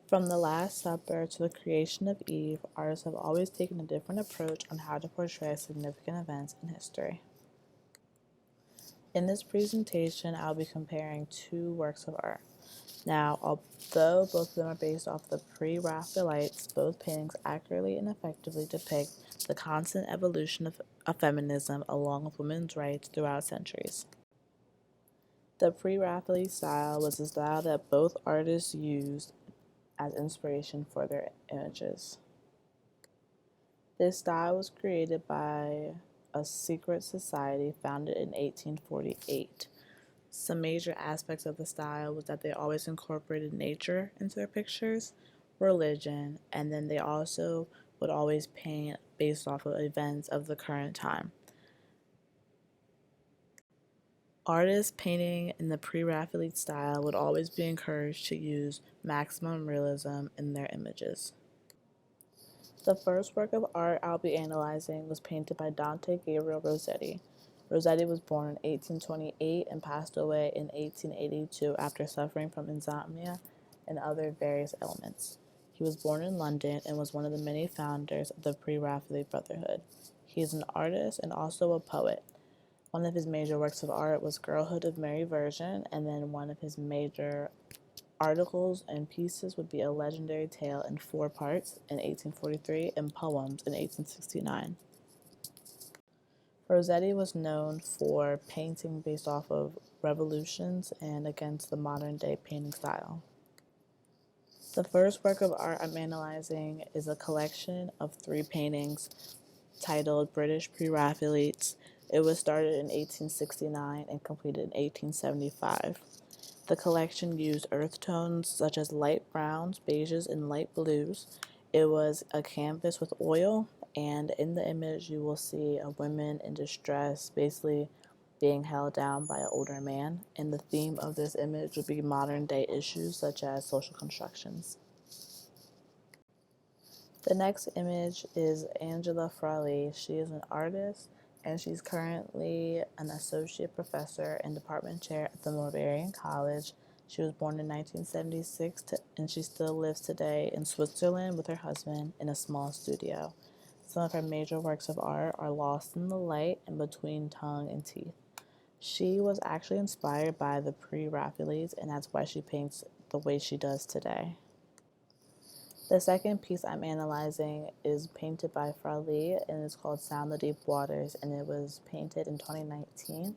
From the Last Supper to the creation of Eve, artists have always taken a different approach on how to portray significant events in history. In this presentation, I'll be comparing two works of art. Now, although both of them are based off the pre-Raphaelites, both paintings accurately and effectively depict the constant evolution of feminism along with women's rights throughout centuries. The pre-Raphaelite style was the style that both artists used as inspiration for their images. This style was created by a secret society founded in 1848. Some major aspects of the style was that they always incorporated nature into their pictures, religion, and then they also would always paint based off of events of the current time. Artists painting in the pre-Raphaelite style would always be encouraged to use maximum realism in their images. The first work of art I'll be analyzing was painted by Dante Gabriel Rossetti. Rossetti was born in 1828 and passed away in 1882 after suffering from insomnia and other various ailments. He was born in London and was one of the many founders of the pre-Raphaelite Brotherhood. He is an artist and also a poet. One of his major works of art was Girlhood of Mary Virgin, and then one of his major articles and pieces would be A Legendary Tale in 4 parts in 1843 and Poems in 1869. Rossetti was known for painting based off of revolutions and against the modern-day painting style. The first work of art I'm analyzing is a collection of 3 paintings titled British Pre-Raphaelites. It was started in 1869 and completed in 1875. The collection used earth tones such as light browns, beiges, and light blues. It was a canvas with oil, and in the image you will see a woman in distress basically being held down by an older man, and the theme of this image would be modern day issues such as social constructions. The next image is Angela Frawley. She is an artist and she's currently an associate professor and department chair at the Moravian College. She was born in 1976 and she still lives today in Switzerland with her husband in a small studio. Some of her major works of art are Lost in the Light and Between Tongue and Teeth. She was actually inspired by the pre-Raphaelites, and that's why she paints the way she does today. The second piece I'm analyzing is painted by Frawley, and it's called Sound the Deep Waters, and it was painted in 2019.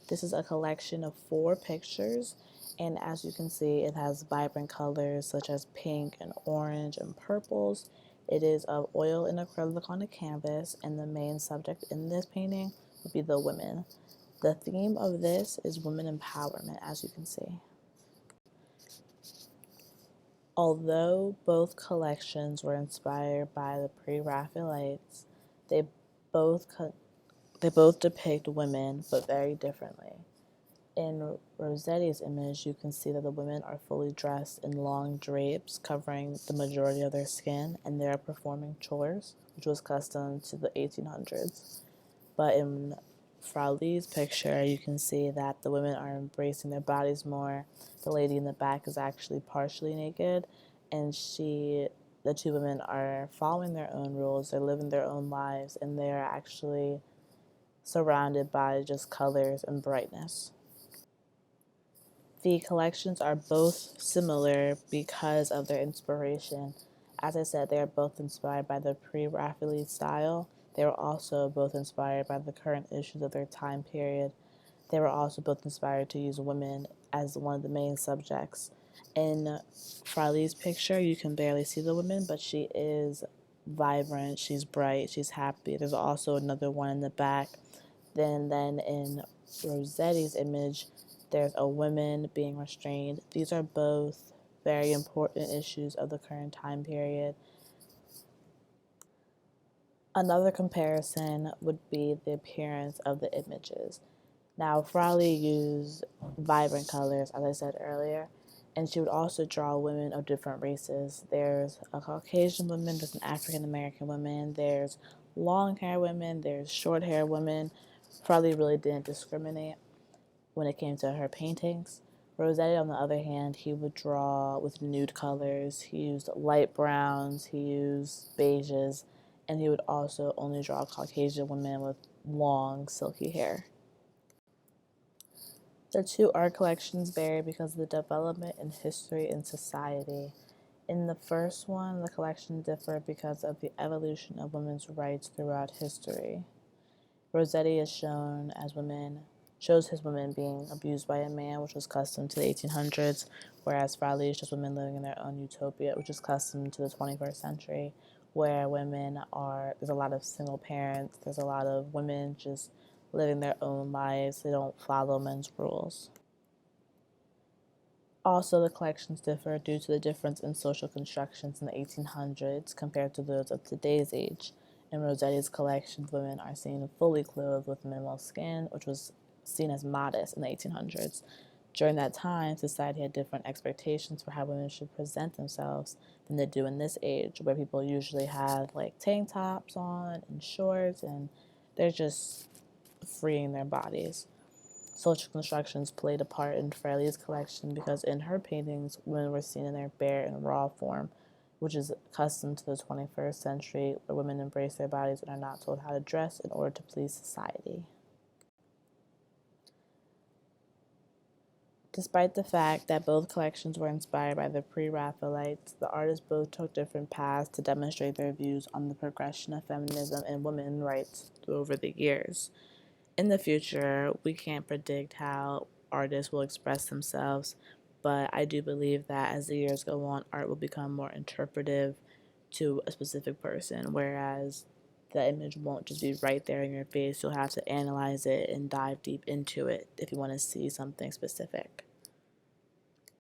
This is a collection of 4 pictures, and as you can see, it has vibrant colors such as pink and orange and purples. It is of oil and acrylic on a canvas, and the main subject in this painting would be the women. The theme of this is women empowerment, as you can see. Although both collections were inspired by the pre-Raphaelites, they both depict women, but very differently. In Rossetti's image, you can see that the women are fully dressed in long drapes covering the majority of their skin, and they are performing chores, which was custom to the 1800s. But in Frawley's picture, you can see that the women are embracing their bodies more. The lady in the back is actually partially naked, and the 2 women are following their own rules. They're living their own lives, and they're actually surrounded by just colors and brightness. The collections are both similar because of their inspiration. As I said, they are both inspired by the pre-Raphaelite style. They were also both inspired by the current issues of their time period. They were also both inspired to use women as one of the main subjects. In Frawley's picture, you can barely see the woman, but she is vibrant, she's bright, she's happy. There's also another one in the back. Then in Rossetti's image, there's a woman being restrained. These are both very important issues of the current time period. Another comparison would be the appearance of the images. Now, Frawley used vibrant colors, as I said earlier, and she would also draw women of different races. There's a Caucasian woman, there's an African American woman, there's long hair women, there's short hair women. Frawley really didn't discriminate when it came to her paintings. Rossetti, on the other hand, he would draw with nude colors. He used light browns, he used beiges, and he would also only draw Caucasian women with long, silky hair. The two art collections vary because of the development in history and society. In the first one, the collection differed because of the evolution of women's rights throughout history. Rossetti is shows his women being abused by a man, which was custom to the 1800s, whereas Frawley shows women living in their own utopia, which is custom to the 21st century, where there's a lot of single parents, there's a lot of women just living their own lives, they don't follow men's rules. Also, the collections differ due to the difference in social constructions in the 1800s compared to those of today's age. In Rossetti's collections, women are seen fully clothed with minimal skin, which was seen as modest in the 1800s. During that time, society had different expectations for how women should present themselves than they do in this age, where people usually have like tank tops on and shorts, and they're just freeing their bodies. Social constructions played a part in Fraley's collection because in her paintings, women were seen in their bare and raw form, which is custom to the 21st century, where women embrace their bodies and are not told how to dress in order to please society. Despite the fact that both collections were inspired by the Pre-Raphaelites, the artists both took different paths to demonstrate their views on the progression of feminism and women's rights over the years. In the future, we can't predict how artists will express themselves, but I do believe that as the years go on, art will become more interpretive to a specific person, whereas the image won't just be right there in your face. You'll have to analyze it and dive deep into it if you want to see something specific.